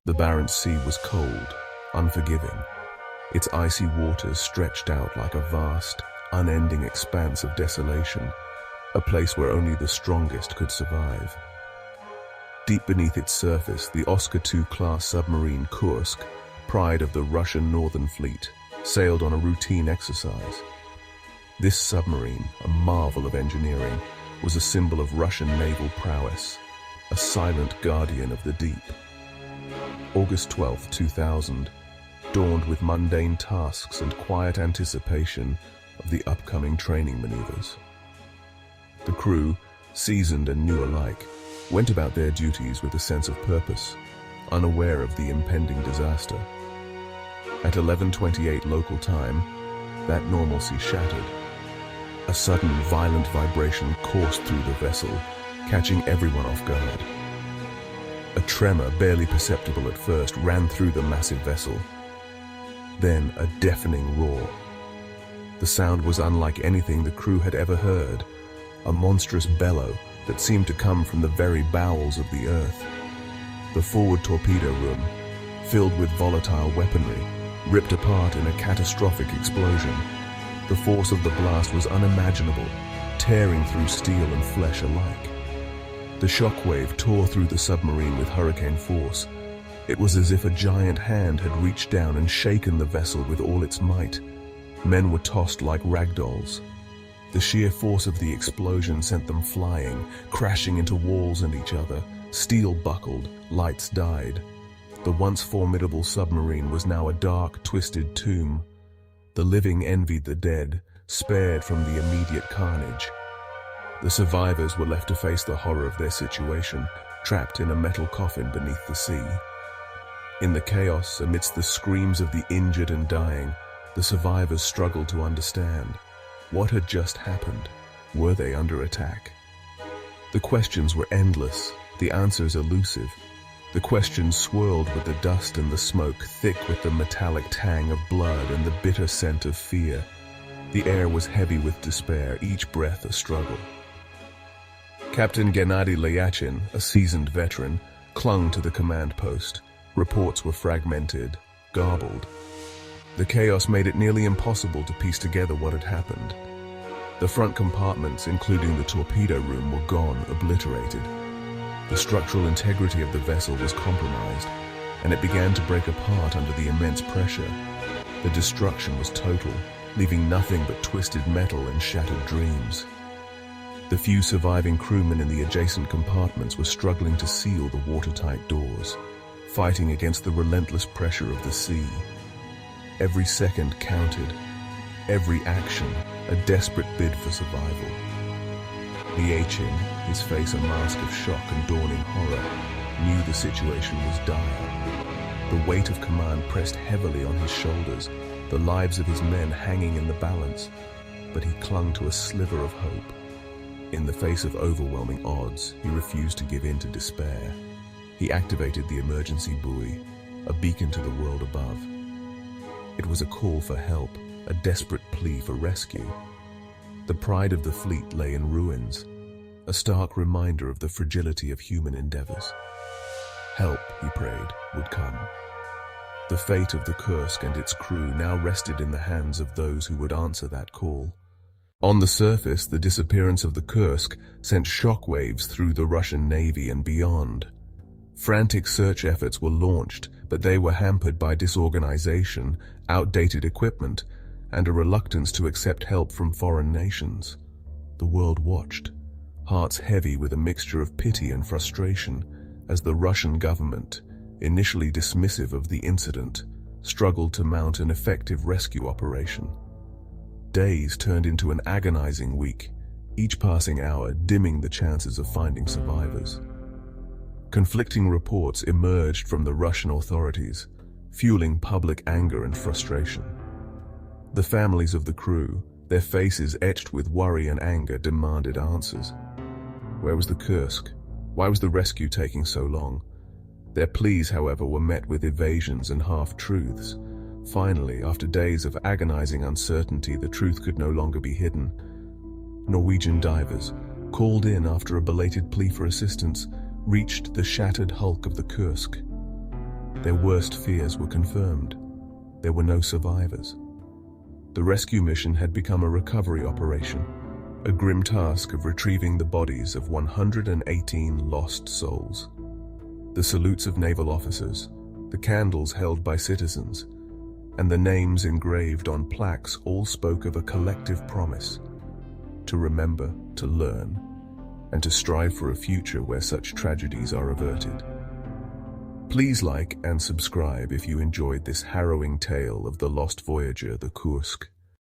The Barents Sea was cold, unforgiving. Its icy waters stretched out like a vast, unending expanse of desolation, a place where only the strongest could survive. Deep beneath its surface, the Oscar II-class submarine Kursk, pride of the Russian Northern Fleet, sailed on a routine exercise. This submarine, a marvel of engineering, was a symbol of Russian naval prowess, a silent guardian of the deep. August 12, 2000, dawned with mundane tasks and quiet anticipation of the upcoming training maneuvers. The crew, seasoned and new alike, went about their duties with a sense of purpose, unaware of the impending disaster. At 11:28 local time, that normalcy shattered. A sudden, violent vibration coursed through the vessel, catching everyone off guard. A tremor, barely perceptible at first, ran through the massive vessel. Then a deafening roar. The sound was unlike anything the crew had ever heard, a monstrous bellow that seemed to come from the very bowels of the earth. The forward torpedo room, filled with volatile weaponry, ripped apart in a catastrophic explosion. The force of the blast was unimaginable, tearing through steel and flesh alike. The shockwave tore through the submarine with hurricane force. It was as if a giant hand had reached down and shaken the vessel with all its might. Men were tossed like ragdolls. The sheer force of the explosion sent them flying, crashing into walls and each other. Steel buckled, lights died. The once formidable submarine was now a dark, twisted tomb. The living envied the dead, spared from the immediate carnage. The survivors were left to face the horror of their situation, trapped in a metal coffin beneath the sea. In the chaos, amidst the screams of the injured and dying, the survivors struggled to understand. What had just happened? Were they under attack? The questions were endless, the answers elusive. The questions swirled with the dust and the smoke, thick with the metallic tang of blood and the bitter scent of fear. The air was heavy with despair, each breath a struggle. Captain Gennady Lyachin, a seasoned veteran, clung to the command post. Reports were fragmented, garbled. The chaos made it nearly impossible to piece together what had happened. The front compartments, including the torpedo room, were gone, obliterated. The structural integrity of the vessel was compromised, and it began to break apart under the immense pressure. The destruction was total, leaving nothing but twisted metal and shattered dreams. The few surviving crewmen in the adjacent compartments were struggling to seal the watertight doors, fighting against the relentless pressure of the sea. Every second counted, every action a desperate bid for survival. Lyachin, his face a mask of shock and dawning horror, knew the situation was dire. The weight of command pressed heavily on his shoulders, the lives of his men hanging in the balance, but he clung to a sliver of hope. In the face of overwhelming odds, he refused to give in to despair. He activated the emergency buoy, a beacon to the world above. It was a call for help, a desperate plea for rescue. The pride of the fleet lay in ruins, a stark reminder of the fragility of human endeavors. Help, he prayed, would come. The fate of the Kursk and its crew now rested in the hands of those who would answer that call. On the surface, the disappearance of the Kursk sent shockwaves through the Russian Navy and beyond. Frantic search efforts were launched, but they were hampered by disorganization, outdated equipment, and a reluctance to accept help from foreign nations. The world watched, hearts heavy with a mixture of pity and frustration, as the Russian government, initially dismissive of the incident, struggled to mount an effective rescue operation. Days turned into an agonizing week, each passing hour dimming the chances of finding survivors. Conflicting reports emerged from the Russian authorities, fueling public anger and frustration. The families of the crew, their faces etched with worry and anger, demanded answers. Where was the Kursk? Why was the rescue taking so long? Their pleas, however, were met with evasions and half-truths. Finally, after days of agonizing uncertainty, the truth could no longer be hidden. Norwegian divers, called in after a belated plea for assistance, reached the shattered hulk of the Kursk. Their worst fears were confirmed. There were no survivors. The rescue mission had become a recovery operation, a grim task of retrieving the bodies of 118 lost souls. The salutes of naval officers, the candles held by citizens, and the names engraved on plaques all spoke of a collective promise to remember, to learn, and to strive for a future where such tragedies are averted. Please like and subscribe if you enjoyed this harrowing tale of the lost voyager, the Kursk.